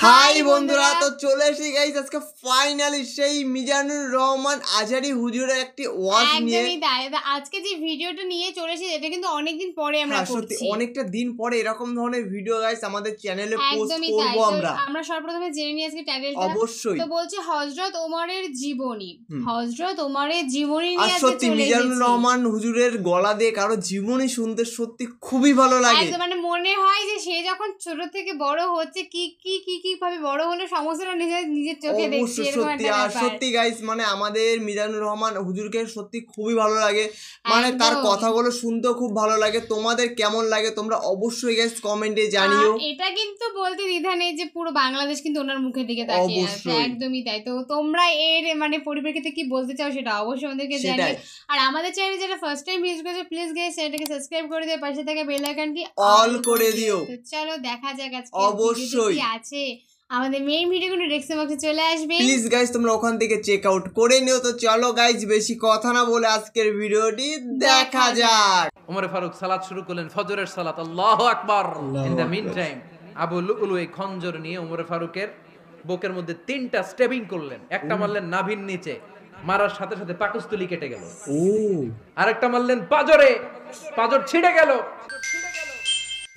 High বন্ধুরা, তো চলে এসেছি গাইস আজকে ফাইনালি সেই মিজানুর রহমান আজহারী হুজুরের একটি ওয়াজ নিয়ে। একদমই তাই। আজকে যে ভিডিওটা নিয়ে চলে এসেছি এটা কিন্তু অনেকদিন পরে আমরা করছি। অনেকটা দিন পরে এরকম ধরনের ভিডিও গাইস আমাদের চ্যানেলে পোস্ট করব আমরা সর্বপ্রথমে জেনে নিই আজকে টাইটেলটা। অবশ্যই। তো বলছে হযরত ওমরের জীবনী। হযরত ওমরের জীবনী নিয়ে আজকে সত্যি মিজানুর রহমান হুজুরের গলা দিয়ে কারো জীবনী শুনতে সত্যি খুবই ভালো লাগে। একদম মানে মনে হয় যে সে যখন ছোট থেকে বড় হচ্ছে কি ভাবে বড় হলো সমস্তটা নিজের চোখে দেখছি এরকম একটা ব্যাপার। সত্যি গাইস মানে আমাদের মিজানুর রহমান হুজুরকে সত্যি খুবই ভালো লাগে, মানে তার কথাগুলো শুনতেও খুব ভালো লাগে। তোমাদের কেমন লাগে তোমরা অবশ্যই গাইস কমেন্টে জানিও। এটা কিন্তু বলতে দ্বিধা নেই যে পুরো বাংলাদেশ কিন্তু ওনার মুখের দিকে তাকিয়ে আছে। একদমই তাই। তো তোমরা এর মানে পরিপ্রেক্ষিতে কি বলতে চাও সেটা অবশ্যই আমাদেরকে জানিও। আর আমাদের চ্যানেলে যারা ফার্স্ট টাইম ভিজিট করেছে প্লিজ গাইস চ্যানেলটাকে সাবস্ক্রাইব করে দিও, পাশে থাকা বেল আইকনটি অল করে দিও। তো চলো দেখা যাক আজকে অবশ্যই কি আছে। আমাদের মেইন ভিডিওগুলো ডেসক্রিপশন বক্সে চলে আসবে, প্লিজ গাইস তোমরা ওখান থেকে চেক আউট করে নিও। তো চলো গাইস বেশি কথা না বলে আজকের ভিডিওটি দেখা যাক। ওমর ফারুক সালাত শুরু করলেন, ফজরের সালাত, আল্লাহু আকবার। In the meantime Abu Lulu এই খঞ্জর নিয়ে ওমর ফারুকের বুকের মধ্যে 3টা স্টেবিং করলেন। একটা মারলেন নাভির নিচে, মারার সাথে সাথে পাকস্থলী কেটে গেল। আরেকটা মারলেন পাজরে, পাজর ছিঁড়ে গেল।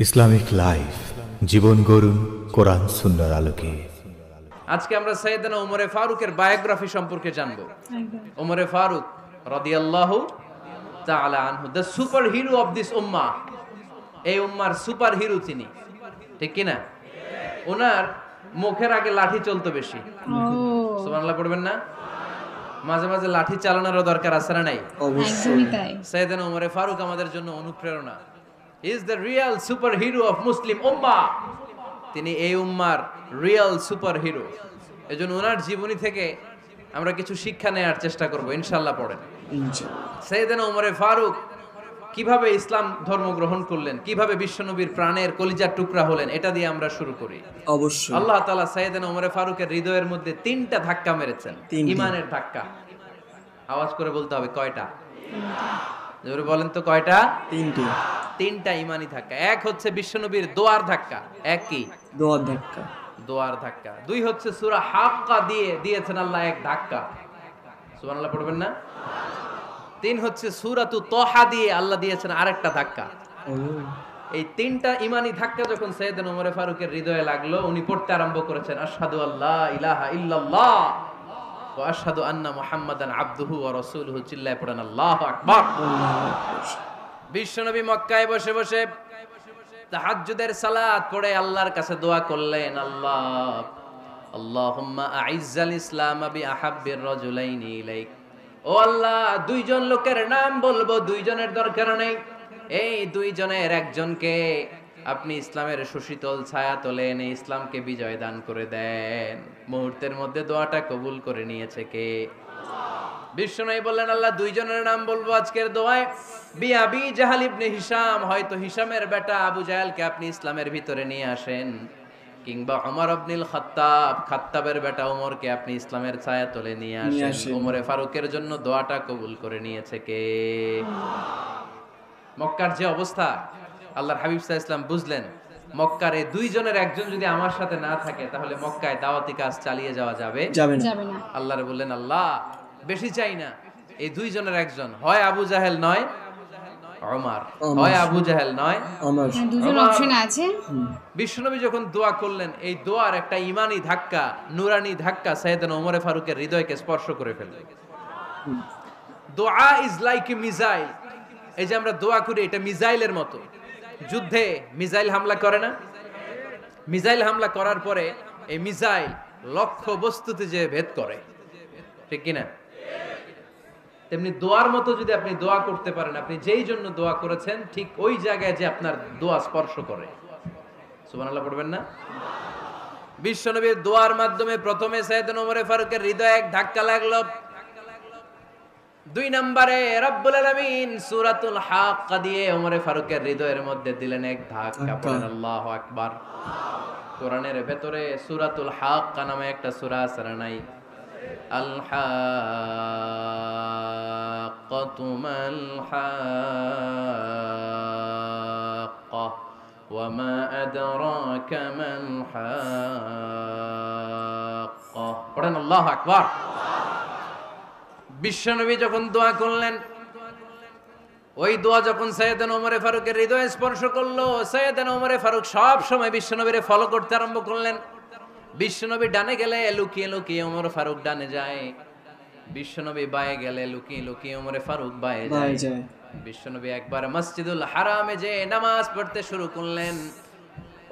ইসলামিক লাইফ, জীবন গড়ুন কোরআন সুন্নাহর আলোকে। আজকে আমরা সাইয়েদনা ওমর ফারুকের বায়োগ্রাফি সম্পর্কে জানবো। ওমর ফারুক রাদিয়াল্লাহু তাআলা আনহু, the superhero of this উম্মাহ। এই উম্মার সুপার হিরো তিনি, ঠিক কি না? ওনার মুখের আগে লাঠি চলতো বেশি। সুবহানাল্লাহ পড়বেন না? মাঝে মাঝে লাঠি চালানোরও দরকার আছে না নাই? অবশ্যই তাই। সাইয়েদনা ওমর ফারুক আমাদের জন্য অনুপ্রেরণা। Is the real superhero of Muslim উম্মাহ। তিনি এই উম্মার রিয়েল সুপার হিরো। এজন্য ওনার জীবনী থেকে আমরা কিছু শিক্ষা নেওয়ার চেষ্টা করব ইনশাআল্লাহ। পড়েন সাইয়েদনা ওমর ফারুক কিভাবে ইসলাম ধর্ম গ্রহণ করলেন, কিভাবে বিশ্বনবীর প্রাণের কলিজার টুকরা হলেন, এটা দিয়ে আমরা শুরু করি। অবশ্যই আল্লাহ তাআলা সাইয়েদনা ওমর ফারুকের হৃদয়ের মধ্যে 3টা ধাক্কা মেরেছেন, ঈমানের ধাক্কা। আওয়াজ করে বলতে হবে কয়টা? জোরে বলেন তো কয়টা? 3টা ঈমানি ধাক্কা। এক হচ্ছে বিশ্বনবীর দোয়ার ধাক্কা। এক কি? দোয়ার ধাক্কা। 2 হচ্ছে সূরা হাক্কা দিয়েছেন আল্লাহ এক ধাক্কা। সুবহানাল্লাহ পড়বেন না? 3 হচ্ছে সূরাতু তাহা দিয়ে আল্লাহ দিয়েছেন আরেকটা ধাক্কা। এই 3টা ঈমানি ধাক্কা যখন সাইয়েদনা ওমর ফারুকের হৃদয়ে লাগলো, উনি পড়তে আরম্ভ করেছেন আশহাদু আল্লা ইলাহা ইল্লাল্লাহ ওয়া আশহাদু আন্না মুহাম্মাদান আবদুহু ওয়া রাসূলুহু। চিল্লায়ে পড়েন আল্লাহু আকবার। বিশ্বনবী মক্কায় বসে বসে তাহাজ্জুদের সালাত পড়ে আল্লাহর কাছে দোয়া করলেন, আল্লাহুম্মা আইজ্জাল ইসলাম বিআহাব্বির রাজুলাইনি ইলাইক। ও আল্লাহ, 2জন লোকের নাম বলবো, 2জনের দরকার নেই। এই 2জনের একজনকে আপনি ইসলামের সুশীতল ছায়া তলে এনে ইসলামকে বিজয় দান করে দেন। মুহূর্তের মধ্যে দোয়াটা কবুল করে নিয়েছে কে? বিশ্বনবী বললেন, আল্লাহ 2জনের নাম বলবো আজকের দোয়ায়। আবি জাহাল ইবনে হিশাম, হয়তো হিশামের বেটা আবু জাহেলকে আপনি ইসলামের ভিতরে নিয়ে আসেন, কিংবা ওমর ইবনুল খাত্তাব, খাত্তাবের বেটা ওমরকে আপনি ইসলামের ছায়া তলে নিয়ে আসেন। ওমরে ফারুকের জন্য দোয়াটা কবুল করে নিয়েছে কে? মক্কার যে অবস্থা, আল্লাহর হাবিব সাল্লাল্লাহু আলাইহি ওয়াসাল্লাম বুঝলেন মক্কার এই 2জনের একজন যদি আমার সাথে না থাকে তাহলে মক্কায় দাওয়াতি কাজ চালিয়ে যাওয়া যাবে না। আল্লাহরে বললেন, আল্লাহ বেশি চাই না, এই 2জনের একজন, হয় আবু জাহেল নয় ওমর, হয় আবু জাহেল নয় ওমর। 2জন অপশন আছে। বিশ্বনবী যখন দোয়া করলেন, এই দোয়ার একটা ঈমানি ধাক্কা, নুরানি ধাক্কা সাইয়েদনা ওমর ফারুকের হৃদয়কে স্পর্শ করে ফেলল। দোয়া ইজ লাইক এ মিসাইল। এই যে আমরা দোয়া করি, এটা মিসাইলের মতো। যুদ্ধে মিসাইল হামলা করে না? মিসাইল হামলা করার পরে এই মিসাইল লক্ষ্য বস্তুতে যে ভেদ করে, ঠিক কিনা? তেমনি দোয়ার মতো যদি আপনি দোয়া করতে পারেন, আপনি যেই জন্য দোয়া করেছেন ঠিক ওই জায়গায় যে আপনার দোয়া স্পর্শ করে। সুবহানাল্লাহ পড়বেন না? বিশ্বনবীর দোয়ার মাধ্যমে প্রথমে সাইয়েদনা ওমর ফারুকের হৃদয়ে এক ধাক্কা লাগলো। 2 নম্বরে রব্বুল আলামিন সূরাতুল হাক্কা দিয়ে ওমর ফারুকের হৃদয়ের মধ্যে দিলেন এক ধাক্কা। পড়েন আল্লাহু আকবার। কোরআনের ভেতরে সূরাতুল হাক্কা নামে একটা সূরা আছে না নাই? আল হাক্কাতু মাল হাক্কা ওয়া মা আদরাকা মাল হাক্কা পড়েন আল্লাহু আকবার। বিশ্বনবী যখন দোয়া করলেন, ওই দোয়া যখন সাইয়েদনা ওমরে ফারুকের হৃদয়ে স্পর্শ করলো, সাইয়েদনা ওমরে ফারুক সব সময় বিশ্বনবীরে ফলো করতে আরম্ভ করলেন। বিশ্বনবী ডানে গেলে লুকিয়ে লুকিয়ে ওমর ফারুক ডানে যায়, বিশ্বনবী বায়ে গেলে লুকিয়ে লুকিয়ে ওমরে ফারুক বায়ে যায়। বিশ্বনবী একবার মসজিদুল হারামে যে নামাজ পড়তে শুরু করলেন,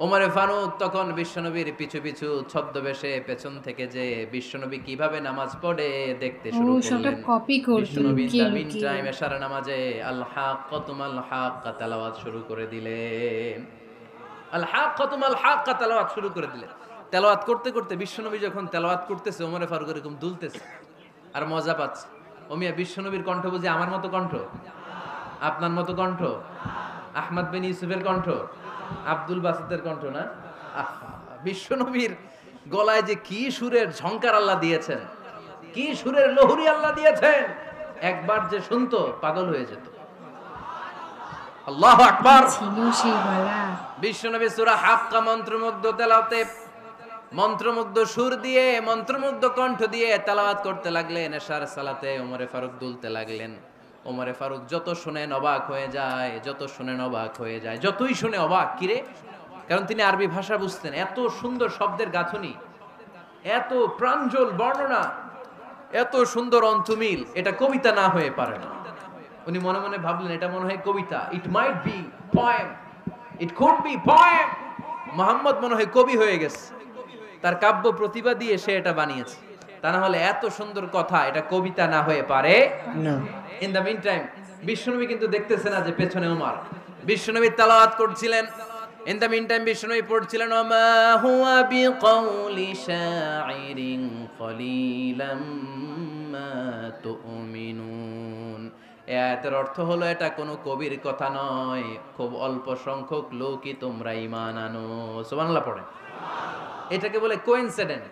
ওমরে ফারুক তখন বিশ্বনবীর পিছু পিছু ছদ্মবেশে পেছন থেকে যে বিশ্বনবী কিভাবে নামাজ পড়ে দেখতে শুরু করলেন। বিশ্বনবী মিন টাইম এশার নামাজে আল হাক্কাতুল হাক্কা তেলাওয়াত শুরু করে দিলেন। আল হাক্কাতুল হাক্কা তেলাওয়াত শুরু করে দিলেন। তেলাওয়াত করতে করতে বিশ্বনবী যখন তেলাওয়াত করতেছে, ওমরে ফারুক এরকম দুলতেছে আর মজা পাচ্ছে। ও মিয়া, বিশ্বনবীর কণ্ঠ বুঝি আমার মতো কণ্ঠ, আপনার মতো কণ্ঠ, আহমদ বিন ইউসুফের কণ্ঠ, আব্দুল বাসিতের কণ্ঠ না? বিশ্বনবীর গলায় যে কি সুরের ঝংকার আল্লাহ দিয়েছেন, কি সুরের লহরি আল্লাহ দিয়েছেন, একবার যে শুনতো পাগল হয়ে যেত। আল্লাহু আকবার। বিশ্বনবী সূরা হাক্কা মন্ত্রমুগ্ধ তেলাওয়াতে, মন্ত্রমুগ্ধ সুর দিয়ে, মন্ত্রমুগ্ধ কণ্ঠ দিয়ে তেলাওয়াত করতে লাগলেন। এশার সালাতে ওমরে ফারুক দুলতে লাগলেন। ওমরে ফারুক যত শুনেন অবাক হয়ে যায়, যত শুনেন অবাক হয়ে যায়, যতই শুনে অবাক। কিরে? কারণ তিনি আরবি ভাষা বুঝতেন। এত সুন্দর শব্দের গাঁথনি, এত প্রাঞ্জল বর্ণনা, এত সুন্দর অন্তমিল, এটা কবিতা না হয়ে পারে না। উনি মনে মনে ভাবলেন এটা মনে হয় কবিতা, it might be poem, it could be poem. Muhammad মনে হয় কবি হয়ে গেছে, তার কাব্য প্রতিভা দিয়ে সে এটা বানিয়েছে। তা না হলে এত সুন্দর কথা, এটা কবিতা না হয়ে পারে না। ইন দ্য মিন টাইম বিশ্বনবী কিন্তু দেখতেছে না যে পেছনে ওমর। বিশ্বনবী তেলাওয়াত করছিলেন, ইন দ্য মিন টাইম বিশ্বনবী পড়ছিলেন ওমা হুয়া বিকাউলি শাইরিন কলিলাম মা তুমিনুন। এই আয়াতের অর্থ হলো এটা কোনো কবির কথা নয়, খুব অল্প সংখ্যক লোকই তোমরা ঈমান আনো। সুবহানাল্লাহ পড়ে। এটাকে বলে কোইনসিডেন্ট।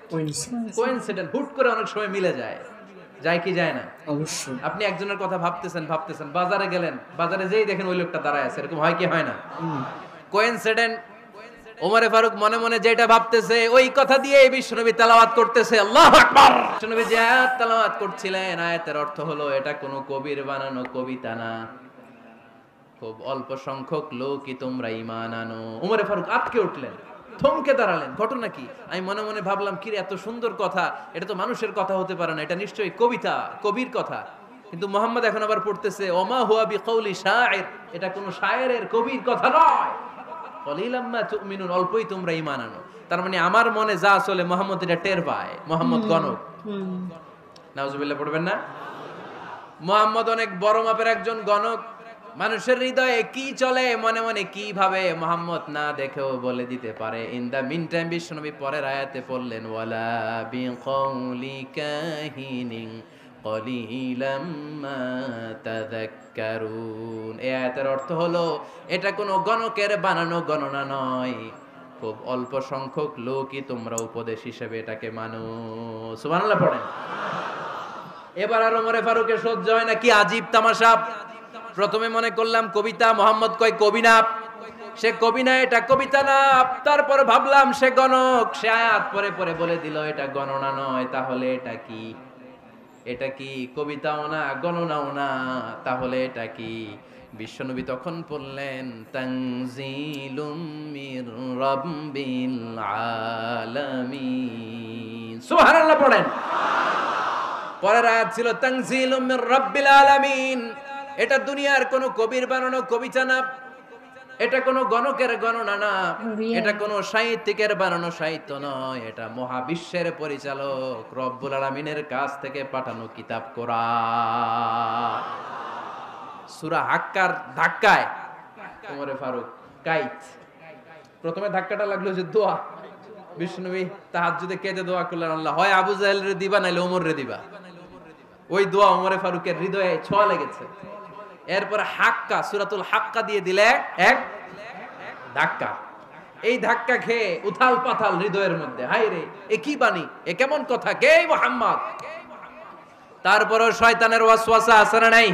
কোইনসিডেন্ট, হুট করে অনেক সময় মিলে যায়, যায় কি যায় না? অবশ্যই। আপনি একজনের কথা ভাবতেছেন, বাজারে গেলেন, বাজারে যেই দেখেন ওই লোকটা দাঁড়ায় আছে, এরকম হয় কি হয় না? কোইনসিডেন্ট। ওমরে ফারুক মনে মনে যেটা ভাবতেছে ওই কথা দিয়ে বিশ্বনবী তেলাওয়াত করতেছে। আল্লাহু আকবার। বিশ্বনবী যে আয়াত তেলাওয়াত করছিলেন, আয়াতের অর্থ হলো এটা কোনো কবির বানানো কবিতা না, খুব অল্প সংখ্যক লোকই তোমরা ঈমান আনো। ওমরে ফারুক আটকে উঠলেন, থমকে দাঁড়ালেন। ঘটনা কি? আমি মনে মনে ভাবলাম, কি রে এত সুন্দর কথা, এটা তো মানুষের কথা হতে পারে না, এটা নিশ্চয়ই কবিতা, কবির কথা। কিন্তু মুহাম্মদ এখন আবার পড়তেছে ওমা হুয়া বিকাউলি শাইর, এটা কোনো শায়েরের, কবির কথা নয়। কলিলাম মা তুমিনুন, অল্পই তোমরা ঈমান আনো। তার মানে আমার মনে যা চলে মুহাম্মদ এটা টের পায়। মুহাম্মদ গণক। নাউজুবিল্লাহ পড়বেন না? মুহাম্মদ অনেক বড় মাপের একজন গণক। মানুষের হৃদয়ে কি চলে, মনে মনে কি ভাবে, মুহাম্মদ না দেখেও বলে দিতে পারে। ইন দা মিন টাইম বিশ্বনবী পরের আয়াতে পড়লেন ওয়ালা বিকাউলি কাহিনিন কলিলাম মা তাযাক্কারুন। এই আয়াতের অর্থ হলো এটা কোনো গণকের বানানো গণনা নয়, খুব অল্প সংখ্যক লোকই তোমরা উপদেশ হিসেবে এটাকে মানো। সুবহানাল্লাহ পড়েন। এবার আর ওমরে ফারুকের সহ্য হয় না, কি আজীব তামাশা। প্রথমে মনে করলাম কবিতা, মোহাম্মদ কয় কবি না, সে কবি না, এটা কবিতা না। তারপর ভাবলাম সে গণক, সে আয়াত পরে পরে বলে দিল এটা গণনা নয়, তাহলে এটা কি? এটা কি কবিতাও না, গণনাও না, তাহলে এটা কি? বিশ্বনবী তখন পড়লেন তানজিলুম মির রাব্বিল আলামিন। সুবহানাল্লাহ পড়েন। পরের আয়াত ছিল তানজিলুম মির রাব্বিল আলামিন। এটা দুনিয়ার কোনো কবির বানানো কবিতা না, এটা কোনো গণকের গণনা না, এটা কোনো সাহিত্যিকের বানানো সাহিত্য নয়, এটা মহাবিশ্বের পরিচালক রব্বুল আলামিনের কাছ থেকে পাঠানো কিতাব কোরআন। সূরা হাক্কার ধাক্কায় ওমরে ফারুক কাইত। প্রথমে ধাক্কাটা লাগলো যে দোয়া। বিশ্বনবী তাহাজ্জুদে কেঁদে দোয়া করলেন, আল্লাহ হয় আবু জাহেল রে দিবা নাইলে ওমর রে দিবা। ওই দোয়া ওমরে ফারুকের হৃদয়ে ছোঁয়া লেগেছে। এরপর হাক্কা, সূরাতুল হাক্কা দিয়ে দিলে এক ধাক্কা। এই ধাক্কা খেয়ে উথাল পাথাল হৃদয়ের মধ্যে, হায় রে এ কি বাণী, এ কেমন কথা, কে মুহাম্মদ? তারপরও শয়তানের ওয়াসওয়াসা আছে না নাই?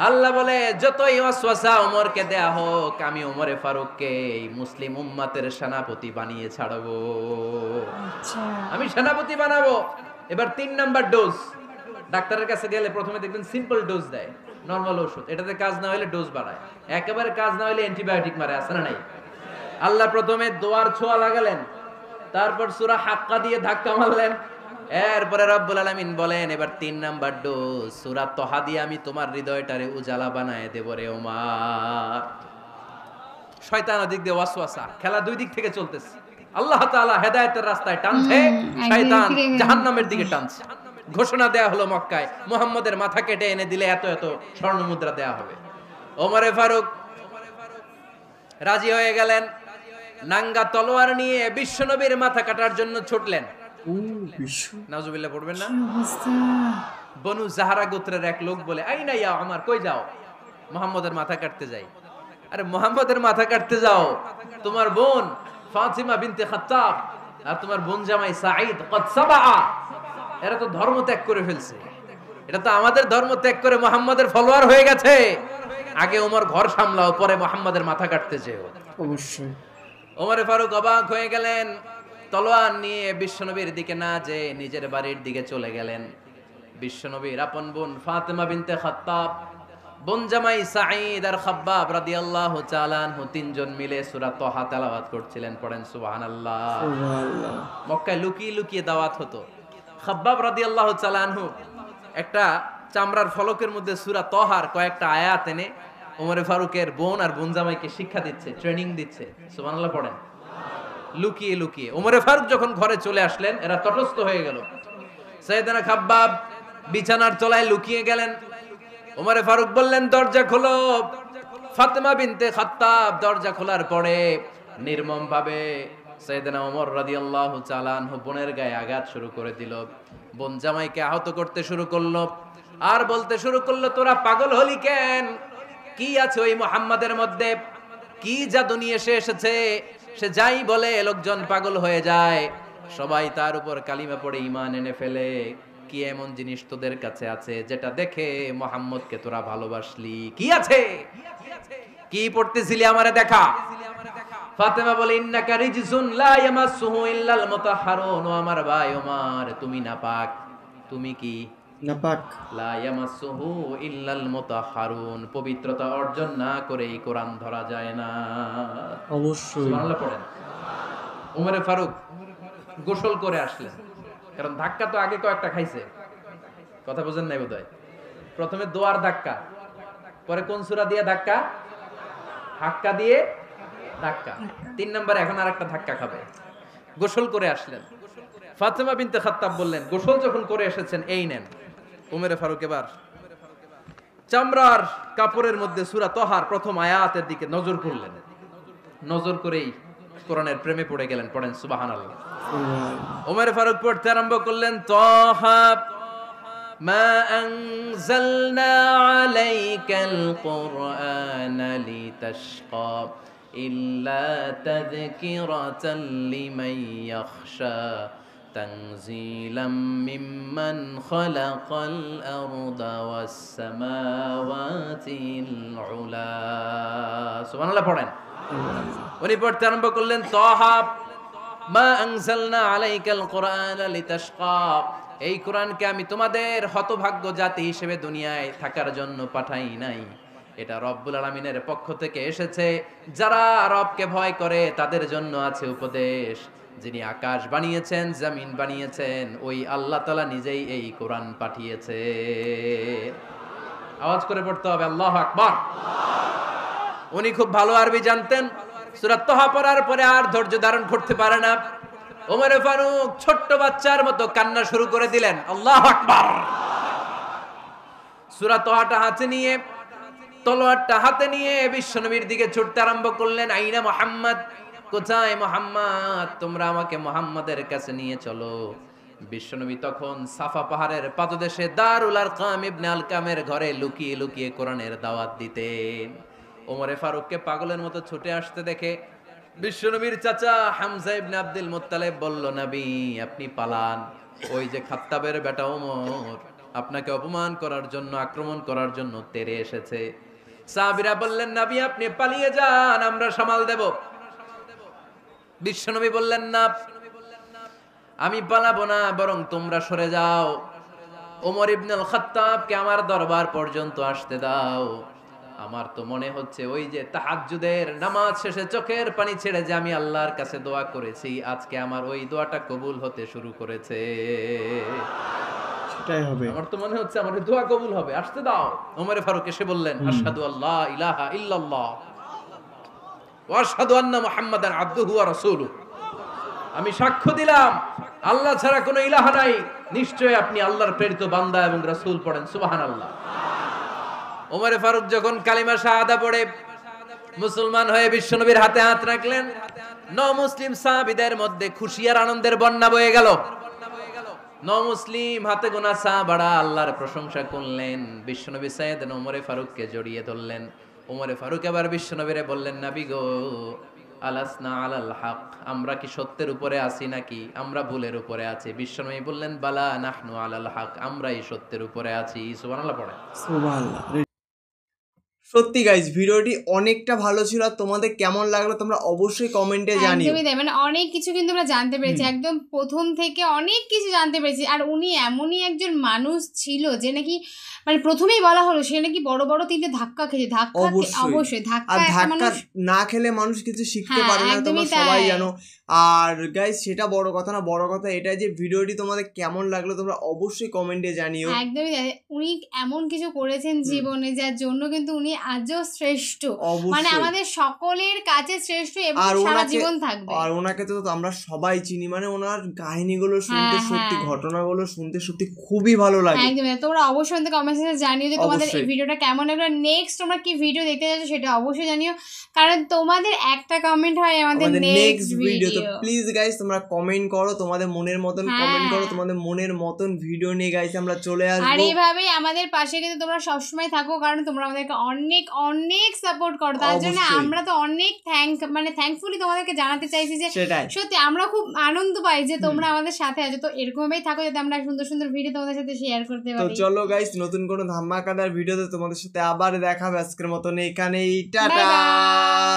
আল্লাহ বলে যতই ওয়াসওয়াসা ওমরকে দেয়া হোক, আমি ওমরে ফারুককে এই মুসলিম উম্মতের সেনাপতি বানিয়ে ছাড়বো। আচ্ছা আমি সেনাপতি বানাবো। এবার 3 নাম্বার ডোজ। ডাক্তারের কাছে গেলে প্রথমে দেখবেন সিম্পল ডোজ দেয়, নরমাল ওষুধ। এটাতে কাজ না হলে ডোজ বাড়ায়, একেবারে কাজ না হলে অ্যান্টিবায়োটিক মারে, আছে না নাই? আল্লাহ প্রথমে দোয়ার ছোঁয়া লাগালেন, তারপর সূরা হাক্কা দিয়ে ধাক্কা মারলেন, এরপরে রব্বুল আলামিন বলেন এবার 3 নাম্বার ডোজ সূরা তহা দিয়ে আমি তোমার হৃদয়টারে উজালা বানায় দেব রে ওমর। শয়তান ওদিক দিয়ে ওয়াসওয়াসা, খেলা দুই দিক থেকে চলতেছে। আল্লাহ তাআলা হেদায়েতের রাস্তায় টানছে, শয়তান জাহান্নামের দিকে টানছে। ঘোষণা দেয়া হলো মক্কায়, মুহাম্মদের মাথা কেটে এনে দিলে এত এত স্বর্ণ মুদ্রা দেয়া হবে। ওমরে ফারুক রাজি হয়ে গেলেন, নাঙ্গা তলোয়ার নিয়ে বিশ্বনবীর মাথা কাটার জন্য ছুটলেন। নাউজুবিল্লাহ পড়বেন না? বনু জাহরা গোত্রের এক লোক বলে, আইনা ইয়া আমার, কই যাও? মুহাম্মদের মাথা কাটতে যাই। আরে মুহাম্মদের মাথা কাটতে যাও? তোমার বোন ফাতিমা বিনতে খাত্তাব আর তোমার বোন জামাই সাঈদ কদ সাবা, এরা তো ধর্ম ত্যাগ করে ফেলছে। এটা তো আমাদের ধর্ম ত্যাগ করে মুহাম্মদের ফলোয়ার হয়ে গেছে। আগে ওমর ঘর সামলাও, পরে মুহাম্মদের মাথা কাটতে যেও। অবশ্যই ওমরে ফারুক অবাক হয়ে গেলেন, তলোয়ার নিয়ে বিশ্বনবীর দিকে না যে নিজের বাড়ির দিকে চলে গেলেন। বিশ্বনবীর আপন বোন ফাতিমা বিনতে খাত্তাব, বোন জামাই সাঈদ আর খাব্বাব রাদিয়াল্লাহু তাআলা আনহু তিনজন মিলে সূরা তহা তেলাওয়াত করছিলেন। পড়েন সুবহানাল্লাহ। সুবহানাল্লাহ। মক্কায় লুকিয়ে লুকিয়ে দাওয়াত হতো। খাব্বাব রাদিয়াল্লাহু তাআলা আনহু একটা চামড়ার ফলকের মধ্যে সূরা তহার কয়েকটা আয়াত এনে ওমরে ফারুকের বোন আর বোন জামাইকে শিক্ষা দিচ্ছে, ট্রেনিং দিচ্ছে। সুবহানাল্লাহ পড়েন। লুকিয়ে লুকিয়ে ওমরে ফারুক যখন ঘরে চলে আসলেন, এরা তটস্থ হয়ে গেল। সাইয়েদনা খাব্বাব বিছানার তলায় লুকিয়ে গেলেন। ওমরে ফারুক বললেন, দরজা খোলো। ফাতেমা বিনতে খাত্তাব দরজা খোলার পরে নির্মম ভাবে সাইয়েদনা ওমর রাদিয়াল্লাহু তাআলা আনহু বোনের গায়ে আঘাত শুরু করে দিল। বোন জামাইকে আহত করতে শুরু করলো আর বলতে শুরু করলো, তোরা পাগল হলি কেন? কি আছে ওই মুহাম্মাদের মধ্যে? কি জাদু নিয়ে সে এসেছে? সে যাই বলে লোকজন পাগল হয়ে যায়, সবাই তার উপর কালিমা পড়ে ঈমান এনে ফেলে। কি এমন জিনিস তোদের কাছে আছে যেটা দেখে মুহাম্মদকে তোরা ভালোবাসলি? কি আছে? কি পড়তেছিলি আমারে দেখা। ফাতেমা বলে, ইন্নাকা রিজসুন লা ইয়ামাসসুহু ইল্লাল মুতাহহারুন। ও আমার ভাই ওমর, তুমি নাপাক। তুমি কি নাপাক? লা ইয়ামাসসুহু ইল্লাল মুতাহহারুন, পবিত্রতা অর্জন না করে এই কোরআন ধরা যায় না। অবশ্যই। সুবহানাল্লাহ পড়েন। ওমরে ফারুক গোসল করে আসলেন, কারণ ধাক্কা তো আগে কয়েকটা খাইছে। কথা বুঝেন নাই বোধহয়? প্রথমে দোয়ার ধাক্কা, পরে কোন সূরা দিয়ে ধাক্কা? হাক্কা দিয়ে ধাক্কা। 3 নম্বরে এখন আরেকটা ধাক্কা খাবে। গোসল করে আসলেন। ফাতেমা বিনতে খাত্তাব বললেন, গোসল যখন করে এসেছেন, এই নেন। ওমরে ফারুক এবার চামড়ার কাপড়ের মধ্যে সূরা তহার প্রথম আয়াতের দিকে নজর করলেন। নজর করেই কোরআনের প্রেমে পড়ে গেলেন। পড়েন সুবহানাল্লাহ। ওমর ফারুক পড়তে আরম্ভ করলেন, তহা মা আনজালনা আলাইকাল কুরআনা লিতাশকা ইল্লা তাযকিরাতাল লিমান ইয়াখশা তানজিলাম মিম্মান খালাকাল আরদা ওয়াস সামাওয়াতিল উলা। সুবহানাল্লাহ পড়েন। উনি পড়তে আরম্ভ করলেন, তহা মা আনজালনা আলাইকাল কুরআনা লিতাশকা, এই কোরআনকে আমি তোমাদের হতভাগ্য জাতি হিসেবে দুনিয়ায় থাকার জন্য পাঠাই নাই। এটা রব্বুল আলামিনের পক্ষ থেকে এসেছে। যারা রবকে ভয় করে তাদের জন্য আছে উপদেশ। যিনি আকাশ বানিয়েছেন, জমিন বানিয়েছেন, ওই আল্লাহ তাআলা নিজেই এই কোরআন পাঠিয়েছে। আওয়াজ করে পড়তে হবে, আল্লাহু আকবার। উনি খুব ভালো আরবি জানতেন। সূরা তহা পড়ার পরে আর ধৈর্য ধারণ করতে পারে না। ওমর ফারুক ছোট্ট বাচ্চার মতো কান্না শুরু করে দিলেন। আল্লাহু আকবার। সূরা তহাটা হাতে নিয়ে, তলোয়ারটা হাতে নিয়ে বিশ্বনবীর দিকে ছুটতে আরম্ভ করলেন। আইনা মুহাম্মদ, কোথায় মুহাম্মদ? তোমরা আমাকে মুহাম্মাদের কাছে নিয়ে চলো। বিশ্বনবী তখন সাফা পাহাড়ের পাদদেশে দারুল আরকাম ইবনে আলকামের ঘরে লুকিয়ে লুকিয়ে কোরআনের দাওয়াত দিতেন। ওমরে ফারুককে পাগলের মতো ছুটে আসতে দেখে বিশ্বনবীর চাচা হামজা ইবনে আব্দুল মুত্তালিব বলল, নবী আপনি পালান। ওই যে খাত্তাবের বেটা ওমর আপনাকে অপমান করার জন্য, আক্রমণ করার জন্য তেরে এসেছে। সাহাবীরা বললেন, নবী আপনি পালিয়ে যান, আমরা সামাল দেব। বিশ্বনবী বললেন, না, আমি পালাবো না, বরং তোমরা সরে যাও। ওমর ইবনুল খাত্তাবকে আমার দরবার পর্যন্ত আসতে দাও। আমার তো মনে হচ্ছে ওই যে তাহাজ্জুদের নামাজ শেষে চোখের পানি ছেড়ে যে আমি আল্লাহর কাছে দোয়া করেছি, আজকে আমার ওই দোয়াটা কবুল হতে শুরু করেছে। সেটাই হবে, আমার তো মনে হচ্ছে আমার ওই দোয়া কবুল হবে, আসতে দাও। ওমর ফারুক এসে বললেন, আশহাদু আল্লা ইলাহা ইল্লাল্লাহ ওয়া আশহাদু আন্না মুহাম্মাদান আবদুহু ওয়া রাসূলুহু। আমি সাক্ষ্য দিলাম আল্লাহ ছাড়া কোনো ইলাহ নাই, নিশ্চয়ই আপনি আল্লাহর প্রেরিত বান্দা এবং রাসূল। পড়েন সুবহানাল্লাহ। ওমর ফারুক যখন কালিমা শাহাদা পড়ে মুসলমান হয়ে বিশ্বনবীর হাতে হাত রাখলেন, মুসলিম সাহাবীদের মধ্যে খুশি আর আনন্দের বন্যা বয়ে গেল। মুসলিম হাতে গোনা সাহাবারা আল্লাহর প্রশংসা করলেন। বিশ্বনবী সাইয়েদনা ওমর ফারুককে জড়িয়ে ধরলেন। ওমর ফারুক এবার বিশ্বনবীরে বললেন, নবী গো, আলাসনা আলাল হক, আমরা কি সত্যের উপরে আছি নাকি আমরা ভুলের উপরে আছি? বিশ্বনবী বললেন, বালা নাহনু আলাল হক, আমরাই সত্যের উপরে আছি। সুবহানাল্লাহ পড়ে। সুবহানাল্লাহ। সত্যি গাইস ভিডিওটি অনেকটা ভালো ছিল। আর তোমাদের কেমন লাগলো তোমরা অবশ্যই কমেন্টে জানিও। একদমই তাই, মানে অনেক কিছু কিন্তু আমরা জানতে পেরেছি, একদম প্রথম থেকে অনেক কিছু জানতে পেরেছি। আর উনি এমনই একজন মানুষ ছিল যে নাকি মানে প্রথমেই বলা হলো সে নাকি বড় বড় 3টে ধাক্কা খেয়েছে। ধাক্কা অবশ্যই ধাক্কা, আর একটা ধাক্কা মানুষ না খেলে মানুষ কিছু শিখতে হ্যাঁ, পারে না, তোমরা একদমই সবাই তাই। জানো। আর গাইস সেটা বড় কথা না, বড় কথা এটা যে ভিডিওটি তোমাদের কেমন লাগলো তোমরা অবশ্যই কমেন্টে জানিও। একদমই তাই। উনি এমন কিছু করেছেন জীবনে যার জন্য কিন্তু উনি আজও শ্রেষ্ঠ, মানে অবশ্যই। আমাদের সকলের কাছে শ্রেষ্ঠ এবং আর সারা ওনাকে জীবন থাকবে। আর ওনাকে তো আমরা সবাই চিনি, মানে ওনার কাহিনীগুলো শুনতে হ্যাঁ, সত্যি, হ্যাঁ। ঘটনাগুলো শুনতে সত্যি খুবই ভালো লাগে। একদম, তোমরা অবশ্যই আমাদের কমেন্ট সেকশনে জানিও যে তোমাদের এই অবশ্যই। ভিডিওটা কেমন লাগলো। নেক্সট তোমরা কি ভিডিও দেখতে চাচ্ছ সেটা অবশ্যই জানিও, কারণ তোমাদের একটা কমেন্ট হয় আমাদের নেক্সট ভিডিও। তো ভিডিও। প্লিজ গাইস তোমরা কমেন্ট করো, তোমাদের মনের মতন কমেন্ট করো, হ্যাঁ। তোমাদের মনের মতন ভিডিও নিয়ে গাইস আমরা চলে আর আসবো। এইভাবেই আমাদের পাশে কিন্তু তোমরা সবসময় থাকো, কারণ তোমরা আমাদেরকে অনেক অনেক সাপোর্ট করো। তার জন্য অবশ্যই। আমরা তো অনেক থ্যাঙ্কফুলি তোমাদেরকে জানাতে চাইছি যে সেটাই। সত্যি আমরা খুব আনন্দ পাই যে তোমরা আমাদের সাথে আছো। তো এরকমই থাকো যাতে আমরা সুন্দর সুন্দর ভিডিও তোমাদের সাথে শেয়ার করতে তো পারি। চলো গাইস নতুন কোনো ধামাকাদার ভিডিওতে তোমাদের সাথে আবার দেখা হবে। আজকের মতন এখানেই, টাটা। Bye bye.